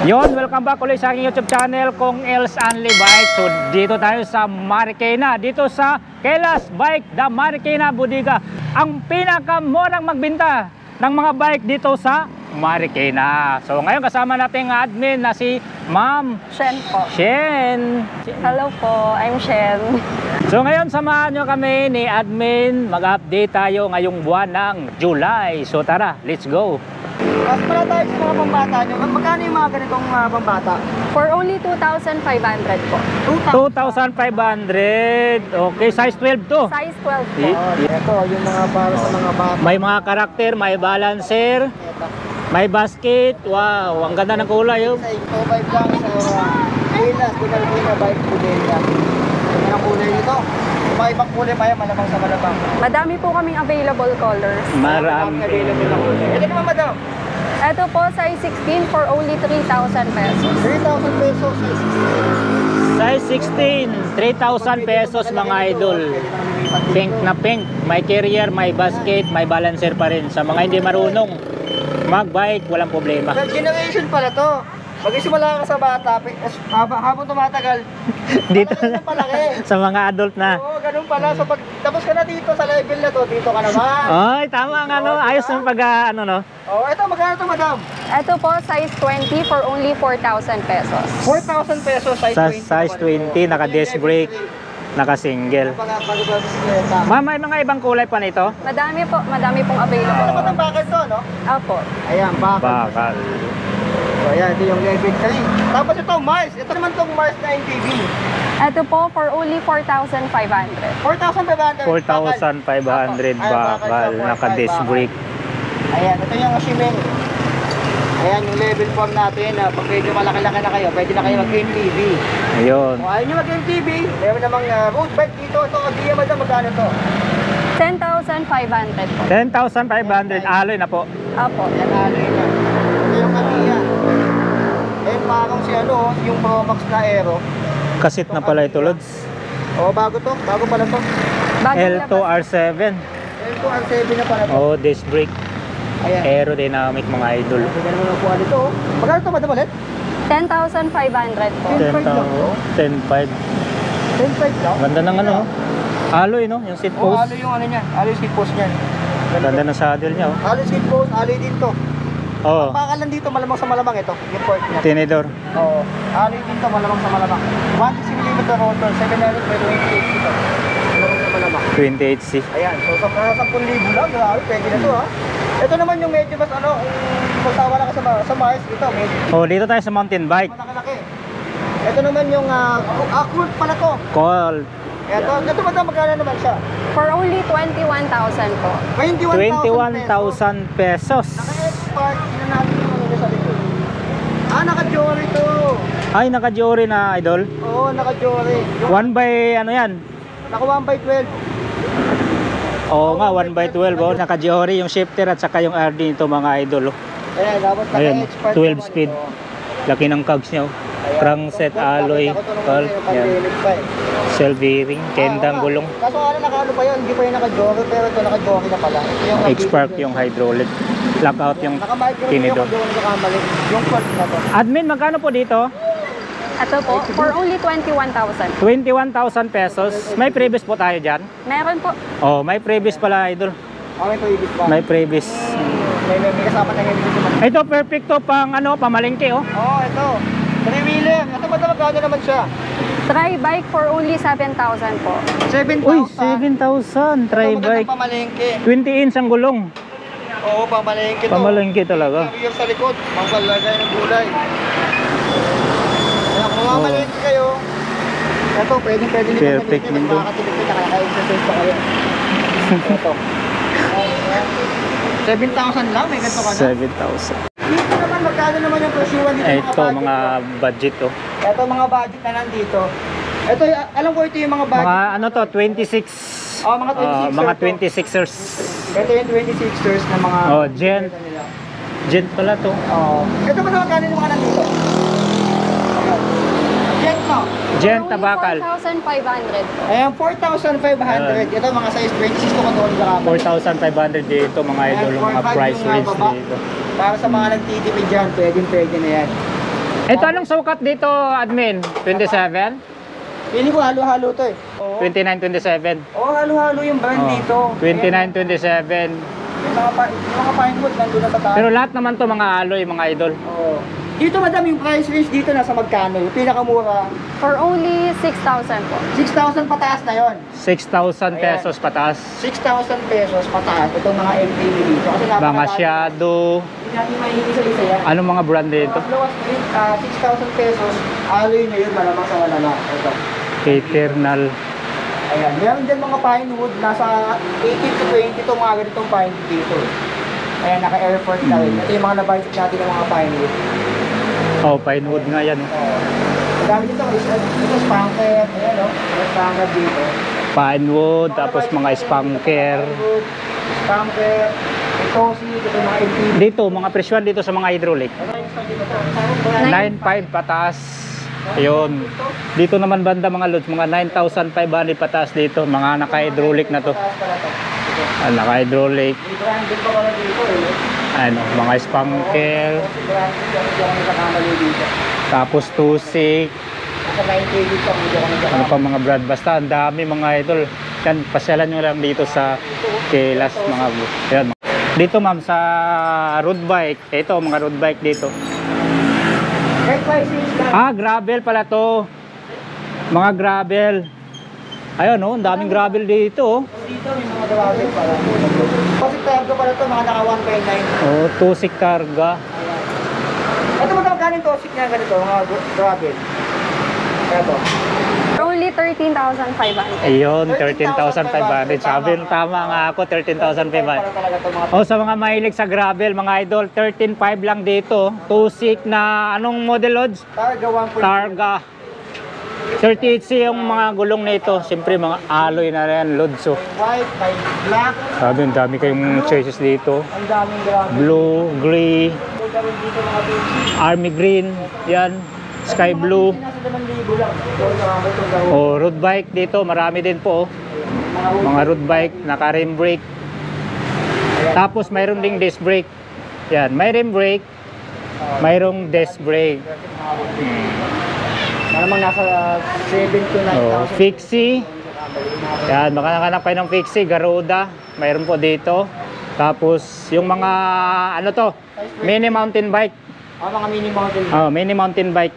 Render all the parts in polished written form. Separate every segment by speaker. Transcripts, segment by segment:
Speaker 1: Yon, welcome back ulit sa aking YouTube channel kong Els Only Bike. So dito tayo sa Marikina, dito sa Kelas Bike, The Marikina Bodega. Ang pinakamurang magbenta ng mga bike dito sa Marikina. So ngayon kasama natin ang admin na si Ma'am
Speaker 2: Shen po.
Speaker 1: Shen.
Speaker 2: Hello po, I'm Shen.
Speaker 1: So ngayon samahan nyo kami ni admin. Mag-update tayo ngayong buwan ng July. So tara, let's go.
Speaker 3: Mas pala tayo sa mga pambata nyo. Magkano yung mga ganitong pambata?
Speaker 2: For only 2,500 po.
Speaker 1: 2,500. Okay, size 12 to.
Speaker 2: Size 12 po.
Speaker 3: Ito, yung mga para sa mga bata.
Speaker 1: May mga karakter, may balancer, may basket. Wow, ang ganda ng kulay. Oh.
Speaker 3: Sa 2.5 lang sa Pilas, Pinalpina Bike Bodega. Yan ang kulay nito. Yung mga ibang kulay pa yan, malamang sa malamang.
Speaker 2: Madami po kaming available colors.
Speaker 1: Marami.
Speaker 3: Available na kulay. Ito naman, madam.
Speaker 2: Ito po, size 16 for only 3,000 pesos.
Speaker 3: 3,000 pesos.
Speaker 1: Size 16, 3,000 pesos mga idol. Pink na pink. May carrier, may basket, may balancer pa rin. Sa mga hindi marunong mag-bike, walang problema.
Speaker 3: Third generation pala to. Mag-isimula ka sa bata, habang tumatagal,
Speaker 1: Dito
Speaker 3: na palaki.
Speaker 1: sa mga adult na.
Speaker 3: Oo, ganun pala. So pag tapos ka na dito sa level na to, dito ka naman.
Speaker 1: Ay, tama nga no. Ayos ng pag ano no.
Speaker 3: Oh, ito magkano to, madam?
Speaker 2: Ito po, size 20 for only 4,000 pesos.
Speaker 3: 4,000 pesos, size
Speaker 1: Sa
Speaker 3: 20.
Speaker 1: size 20, naka-disc brake, naka-single.
Speaker 3: Bago-bago.
Speaker 1: Ma'am, may mga ibang kulay pa nito?
Speaker 2: Madami pong
Speaker 3: Ano
Speaker 2: available.
Speaker 3: ba itong bakal to, no?
Speaker 2: Opo.
Speaker 3: Ayan, bakal.
Speaker 1: Bakal.
Speaker 3: So, ayan, ito yung level 3. Tapos ito, Mars. Ito naman itong Mars na MTB.
Speaker 2: Ito po, for only 4,500.
Speaker 3: 4,500.
Speaker 1: 4,500 bakal, naka-disc brake.
Speaker 3: Ayan, ito yung Shimano. Ayan, yung level form natin. Pag medyo malaki-laki na kayo, pwede na kayo mag-MTB.
Speaker 1: Ayun.
Speaker 3: Kung ayaw nyo mag-MTB, meron namang road bike dito. Ito, Agia, madam, magkano to?
Speaker 2: 10,500 po.
Speaker 1: 10,500, alloy na po.
Speaker 2: Opo.
Speaker 3: Ayan, alloy na. Ito yung Agia. Eh, parang si ano, yung Pro Max na Aero.
Speaker 1: Kasit na pala ito, Lods.
Speaker 3: Oo, bago to. Bago pala to.
Speaker 2: Bagong labas.
Speaker 1: L2R7.
Speaker 3: Ito, R7 na pala to.
Speaker 1: Oh, disc brake.
Speaker 3: Ayan.
Speaker 1: Aerodynamic mga idol.
Speaker 3: Ito naman ang kuha nito. Magkano to, madam, ulit?
Speaker 2: 10,500 po.
Speaker 1: 10,500.
Speaker 3: 10.5 lang.
Speaker 1: Ganda ng ano. Alloy no, yung seat
Speaker 3: Oo,
Speaker 1: post.
Speaker 3: alo yung ano niya. Alo yung seat post niyan.
Speaker 1: Ganda ng saddle niya oh.
Speaker 3: Alo yung seat post, alo din to.
Speaker 1: Oh,
Speaker 3: Ang bakal lang dito, malamang sa malamang ito. Yung port niya.
Speaker 1: tinidor.
Speaker 3: Oo. Alo din to, malamang sa malamang. 160mm rotor, 700 by 28 ito. Malamang sa malamang.
Speaker 1: 28C.
Speaker 3: Ayan, so sa 10,000 lang, grabe, pwede na to ha. Ito naman yung medyo mas ano, kung magtawa na ka sa Mars, ito, medyo
Speaker 1: Oh, dito tayo sa mountain bike.
Speaker 3: malaki-laki. Ito naman yung, Colt pala to.
Speaker 1: Call
Speaker 3: Ito ba magkano naman siya?
Speaker 2: For only 21,000 po.
Speaker 1: 21,000 pesos.
Speaker 3: Naka-X-Park, na natin yung ano sa likod. Naka-Jory to.
Speaker 1: Ay, naka-Jory na idol.
Speaker 3: Oo, naka-Jory.
Speaker 1: 1 by ano yan?
Speaker 3: Naka 1/12.
Speaker 1: Oo nga, 1 by 12 oh. Naka-Jory yung shifter at saka yung RD nito mga idol oh.
Speaker 3: Ayan, dapat
Speaker 1: Ayan,
Speaker 3: naka-X-Park
Speaker 1: 12
Speaker 3: naman
Speaker 1: speed.
Speaker 3: ito.
Speaker 1: Laki ng cogs niya oh.
Speaker 3: Ayan.
Speaker 1: Crankset, alloy, valve, yan. Cell bearing, kendang gulong.
Speaker 3: Kaso naka-ano pa yun, hindi pa yung naka-Jory, pero ito naka-Jory na pala. Ito yung
Speaker 1: X-Spark yung hydraulic. Lockout yung
Speaker 3: naka-micro
Speaker 1: tinidor.
Speaker 3: yung kamali. Yung part na to.
Speaker 1: Admin, magkano po dito?
Speaker 2: Ito po, for only 21,000.
Speaker 1: 21,000 pesos. May previous po tayo dyan.
Speaker 2: Meron po.
Speaker 1: Oh, may previous pala idol.
Speaker 3: May previous pa.
Speaker 1: May previous.
Speaker 3: May kasama na heavy duty man.
Speaker 1: Ito perfect to pang ano, pamalengke oh.
Speaker 3: Oo, ito. 3-wheeler. Ito ba magkano naman siya?
Speaker 2: Try bike for only 7,000 po.
Speaker 3: 7,000.
Speaker 1: Uy, 7,000 try
Speaker 3: Ito
Speaker 1: bike.
Speaker 3: magandang pamalengke.
Speaker 1: 20 inch ang gulong.
Speaker 3: Oo, pamalengke to.
Speaker 1: Pamalengke talaga.
Speaker 3: Yung sa likod, pangkalagay ng gulay. Kaya kung mamalengke kayo, ito, pwede nyo
Speaker 1: Perfect
Speaker 3: gamitin.
Speaker 1: din to.
Speaker 3: Makakatilipid na kaya-exercise pa kayo. Ito. 7,000 lang, may ganito ka na.
Speaker 1: 7,000.
Speaker 3: Dito naman, magkano naman yung presyuan dito?
Speaker 1: Ito mga budget oh.
Speaker 3: Ito, mga budget na nandito. Ito, alam ko ito yung mga budget.
Speaker 1: Mga ano to, 26.
Speaker 3: Oh, mga 26ers.
Speaker 1: Mga
Speaker 3: to.
Speaker 1: 26ers.
Speaker 3: Ito yung 26ers na mga...
Speaker 1: Oh, Gen. Gen pala to.
Speaker 3: Oo. Ito ba magkano yung mga nandito? Gen mo.
Speaker 1: Gen
Speaker 2: For only
Speaker 1: Tabakal.
Speaker 2: 4,500 po.
Speaker 3: Ayan, 4,500. Ito mga size 26 to katulad sa kamay.
Speaker 1: 4,500 dito mga idol, mga price range dito.
Speaker 3: Para sa mga nagtitipid dyan, pwede na yan.
Speaker 1: Ito anong sukat dito, admin? 27?
Speaker 3: Pili ko halo-halo to eh. Oo.
Speaker 1: 29, 27.
Speaker 3: Oo, halo-halo yung brand
Speaker 1: Oh,
Speaker 3: dito.
Speaker 1: 29, 27.
Speaker 3: Yung mga pine wood nandun na sa taas.
Speaker 1: Pero lahat naman to mga alloy, mga idol.
Speaker 3: Oo. Dito madam, yung price range dito nasa magkano? Yung pinakamura,
Speaker 2: For only 6,000 po.
Speaker 3: 6,000 pataas na yon.
Speaker 1: 6,000 pesos pataas.
Speaker 3: 6,000 pesos pataas itong mga MPV dito. Kasi
Speaker 1: Mga Shadow.
Speaker 3: Hindi natin mahihingi sa yan.
Speaker 1: Anong mga brand dito?
Speaker 3: Mas lawas mo yun, 6,000 pesos. Alloy na yun, malamang sa malala. Ito.
Speaker 1: Eternal.
Speaker 3: Ayan, meron dyan mga pine wood, nasa 18 to 20 itong mga ganitong pine wood dito. Ayan, naka-airport na rin. Ito yung mga nabudget natin ng mga pine wood.
Speaker 1: Oh, pine wood nga yan.
Speaker 3: Madami dito, ito spanker, ayan o, mga spanker dito.
Speaker 1: Pine wood, tapos mga spanker.
Speaker 3: Pine wood, spanker, ito mga MPV.
Speaker 1: Dito, mga presyon dito sa mga hydraulic. 9,500 pataas. Ayun. Dito naman banda mga loads, mga 9,500 pataas dito. Mga naka-hydraulic na to. Naka-hydraulic.
Speaker 3: Branded pa pala dito eh.
Speaker 1: Ano, mga spanker.
Speaker 3: Branded dito.
Speaker 1: Tapos tusik.
Speaker 3: Nasa 9 kg pa, medyo kami
Speaker 1: Ano pa mga brand. Basta ang dami mga idol. Yan, pasyalan nyo lang dito sa Kelas mga bro. Yan. Dito ma'am sa road bike. Ito mga road bike dito. Gravel pala to. Mga gravel. Ayun oh, ang daming gravel dito oh.
Speaker 3: Dito may mga gravel pala. Kasi cargo pala to, mga naka 1.9.
Speaker 1: Oh, tusik karga.
Speaker 3: Ito mo magkano yung tosik niya ganito, mga gravel? Ito.
Speaker 2: For only 13,500.
Speaker 1: Ayun, 13,500. Sabi ng tama nga ako, 13,500.
Speaker 3: Para talaga to mga
Speaker 1: Oh, sa mga mahilig sa gravel, mga idol, 13,500 lang dito. Tusik na anong model loads?
Speaker 3: Targa 1.9.
Speaker 1: Targa. 38C yung mga gulong nito. Siyempre mga alloy na rin, loads. So,
Speaker 3: White, may black.
Speaker 1: sabi, ang dami kayong choices dito.
Speaker 3: Ang daming gravel.
Speaker 1: Blue, gray,
Speaker 3: Ito gawin dito mga pinsi.
Speaker 1: army green, yan, sky blue.
Speaker 3: Nasa 2,000 lang. Ito itong gawin.
Speaker 1: Oh, road bike dito, marami din po. Oh. Mga road bike, naka-rim brake. Tapos mayroon ding disc brake. Yan, may rim brake, mayroong disc brake.
Speaker 3: Malamang nasa 7 to 9,000.
Speaker 1: Oh, fixie. Yan, makahanap kayo ng fixie, Garuda. Mayroon po dito. Tapos yung mga ano to, mini mountain bike.
Speaker 3: Mga mini mountain bike.
Speaker 1: Oh, mini mountain bike.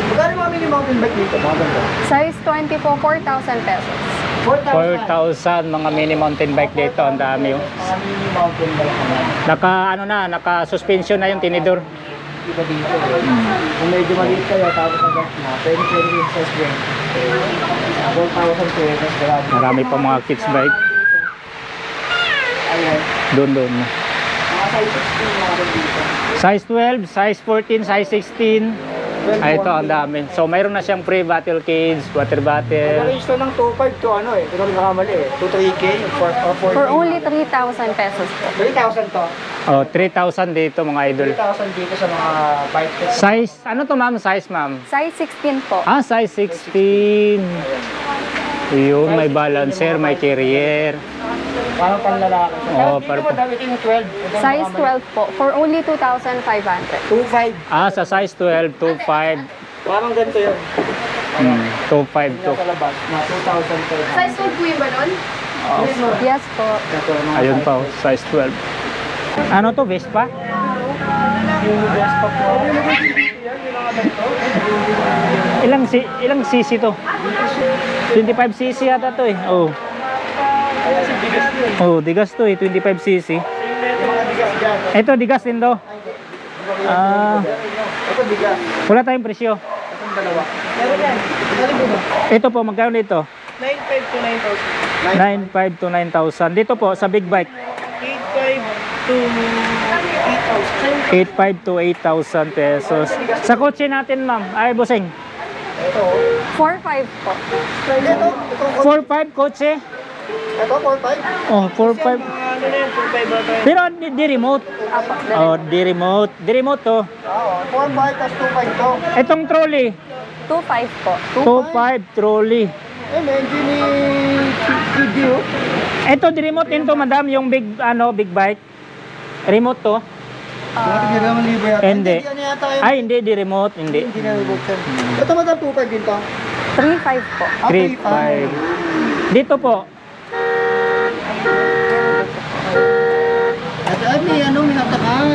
Speaker 3: Magkano yung mga mini mountain bike dito? Mga ganda.
Speaker 2: Size 20 po, 4,000 pesos.
Speaker 3: 4,000.
Speaker 1: 4,000 mga mini mountain bike dito, ang dami oh.
Speaker 3: Mga mini mountain bike naman.
Speaker 1: Naka suspension na yung tinidor.
Speaker 3: Iba dito. Kung medyo maliit kayo, tapos hanggang na, pwede yung size brand. 4,000 pesos. Grabe.
Speaker 1: Marami pa mga kids bike.
Speaker 3: Ayan.
Speaker 1: Doon.
Speaker 3: Mga size 16 mga dito.
Speaker 1: Size 12, size 14, size 16. Ay, ito ang dami. So mayroon na siyang free battle cage, water bottle.
Speaker 3: Nag-range to ng 2,500 to ano eh. Pero nakamali eh. 2,300K or 4K.
Speaker 2: For only 3,000 pesos po.
Speaker 3: 3,000 to.
Speaker 1: Oh, 3,000 dito mga idol.
Speaker 3: 3,000 dito sa mga bike.
Speaker 1: Size, ano to ma'am? Size ma'am?
Speaker 2: Size 16 po.
Speaker 1: Size 16. Yun, may balancer, may carrier.
Speaker 3: Parang panlalaki.
Speaker 1: Oo,
Speaker 3: Dito
Speaker 1: parang-
Speaker 3: mo dami ito yung 12.
Speaker 2: Size 12 po. For only 2,500.
Speaker 3: 2,500.
Speaker 1: Sa size 12, 2.5.
Speaker 3: Parang ganito yun.
Speaker 1: 2.5 to.
Speaker 3: Sa labas, mga 2,500.
Speaker 2: 12 po yung ba nun? Yes po.
Speaker 3: Ito, mga
Speaker 1: Ayun
Speaker 3: size.
Speaker 1: pa, size 12. Ano to, Vespa?
Speaker 3: Yung Vespa po.
Speaker 1: Ilang cc to? 25cc yata to eh. Oh.
Speaker 3: Kaya si bigas yun.
Speaker 1: Oh, digas to eh, 25cc.
Speaker 3: Mga bigas dyan.
Speaker 1: Ito, digas din to.
Speaker 3: Ito bigas.
Speaker 1: Wala tayong presyo.
Speaker 3: Itong dalawa. Meron yan. Galing mo ba?
Speaker 1: Ito po, magkano dito?
Speaker 3: 9,500 to 9,000.
Speaker 1: 9,500 to 9,000. Dito po, sa big bike.
Speaker 3: 8,500 to 8,000.
Speaker 1: 8,500 to 8,000 pesos. Sa kotse natin, ma'am. Ay, busing.
Speaker 3: Ito.
Speaker 2: 4,500 po.
Speaker 3: Ito.
Speaker 1: 4,500 kotse.
Speaker 3: Ito, 4,500.
Speaker 1: Oh, 4,500.
Speaker 3: Ano na yan? 4,500 ba tayo?
Speaker 1: Pero di remote.
Speaker 2: Apo.
Speaker 1: Oh, di remote. Di remote to.
Speaker 3: Oo. 4,500 tas 2,500 to.
Speaker 1: Itong trolley.
Speaker 2: 2,500 po.
Speaker 1: 2,500 trolley.
Speaker 3: Eh, medyo ni video.
Speaker 1: Ito di remote din to, madam, yung big bike. Remote to.
Speaker 3: Dati nagawang libo yata.
Speaker 1: Hindi.
Speaker 3: Ano yata yung...
Speaker 1: Ay, hindi, di remote, hindi.
Speaker 3: Hindi na rebuksan. Ito madam 2.5 din to.
Speaker 2: 3.5 po.
Speaker 1: 3.5. Dito po,
Speaker 3: Ito ay may ano, may hatakan.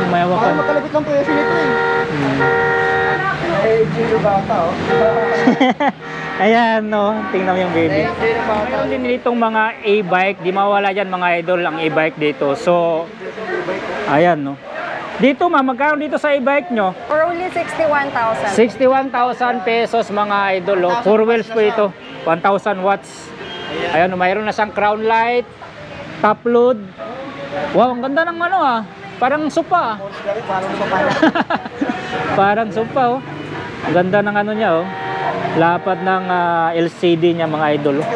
Speaker 1: may
Speaker 3: Parang
Speaker 1: hawakan.
Speaker 3: makalabit lang presyo nito eh. Eh, Gino bata oh.
Speaker 1: Ayan, no, tingnan mo yung baby.
Speaker 3: Gino bata.
Speaker 1: Mayroon din ditong mga e-bike, di mawala dyan mga idol ang e-bike dito. So, ayan, no. Dito ma'am, magkano dito sa e-bike nyo?
Speaker 2: For only 61,000.
Speaker 1: 61,000 pesos mga idol. Oh. 4 wheels po ito. 1,000 watts. Ayan, mayroon na siyang crown light, top load. Wow, ang ganda ng ano ah. Parang sopa ah.
Speaker 3: Parang sa pala.
Speaker 1: Parang sopa oh. Ang ganda ng ano niya oh. Lapad ng LCD niya mga idol.
Speaker 3: 1,000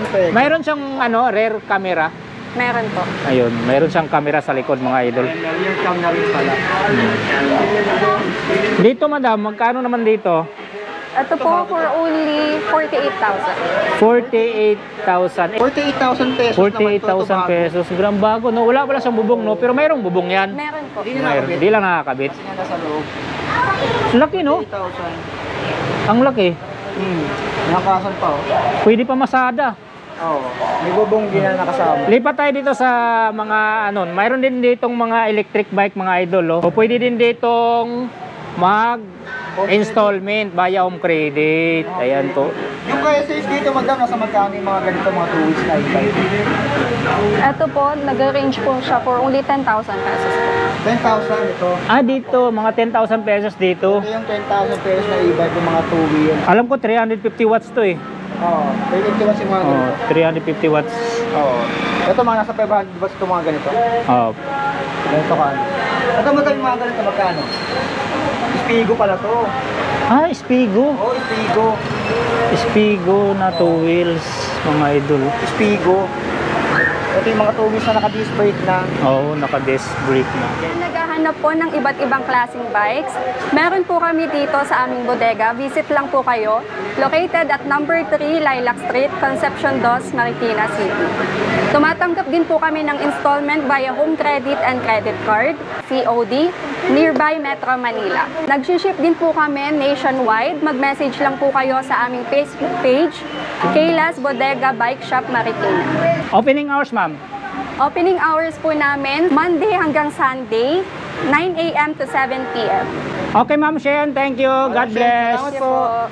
Speaker 3: pesos.
Speaker 1: Mayroon siyang ano, rear camera.
Speaker 2: Meron po.
Speaker 1: Ayun, mayroon siyang camera sa likod mga idol.
Speaker 3: Yung cam na rin pala.
Speaker 1: Dito madam, magkano naman dito?
Speaker 2: Ito po for only 48,000.
Speaker 1: 48,000.
Speaker 3: 48,000 pesos.
Speaker 1: 48,000 pesos. Gram bago, no? Wala pala siyang bubong, no? Pero mayroong bubong yan.
Speaker 2: Meron po.
Speaker 3: Hindi na
Speaker 1: Mayroon.
Speaker 3: nakakabit.
Speaker 1: Di lang nakakabit.
Speaker 3: Kasi nga nasa loob.
Speaker 1: Laki, no?
Speaker 3: 8,000.
Speaker 1: Ang laki.
Speaker 3: Nakakasan pa oh.
Speaker 1: Pwede pa masada.
Speaker 3: Oo. May bubong din na nakasama.
Speaker 1: Lipat tayo dito sa mga ano, mayroon din ditong mga electric bike mga idol, oh. O pwede din ditong mag-installment via home credit. Ayan po.
Speaker 3: Yung kaya safe dito madam, nasa magkano yung mga ganito mga 2 weeks na e-bike?
Speaker 2: Ito po, nag-range po siya for only 10,000 pesos po.
Speaker 3: 10,000 ito.
Speaker 1: Ah, dito, mga 10,000 pesos dito.
Speaker 3: Ito yung 10,000 pesos na e-bike yung mga 2 wheels.
Speaker 1: Alam ko 350 watts to eh.
Speaker 3: Oo. 350 yung mga
Speaker 1: Oh,
Speaker 3: ganito.
Speaker 1: 350 watts.
Speaker 3: Oo. Ito mga nasa 500 watts itong mga ganito.
Speaker 1: Oh.
Speaker 3: Ganito ka. Ito madam yung mga ganito magkano? Spigo pala to.
Speaker 1: Ah, Spigo.
Speaker 3: Oo, Spigo.
Speaker 1: Spigo na 2 wheels, mga idol.
Speaker 3: Spigo. Ito yung mga 2 wheels na naka-disc brake na.
Speaker 1: Oo, naka-disc brake na.
Speaker 2: Kung naghahanap po ng iba't ibang klaseng bikes, meron po kami dito sa aming bodega. Visit lang po kayo. Located at number 3 Lilac Street, Concepcion 2, Marikina City. Tumatanggap din po kami ng installment via home credit and credit card, COD, nearby Metro Manila. Nag-ship din po kami nationwide. Mag-message lang po kayo sa aming Facebook page, Kayla's Bodega Bike Shop Marikina.
Speaker 1: Opening hours, ma'am.
Speaker 2: Opening hours po namin, Monday hanggang Sunday, 9 a.m. to 7 p.m.
Speaker 1: Okay, ma'am Shen, thank you. God bless.
Speaker 3: Salamat
Speaker 2: Sige
Speaker 3: po.
Speaker 2: po.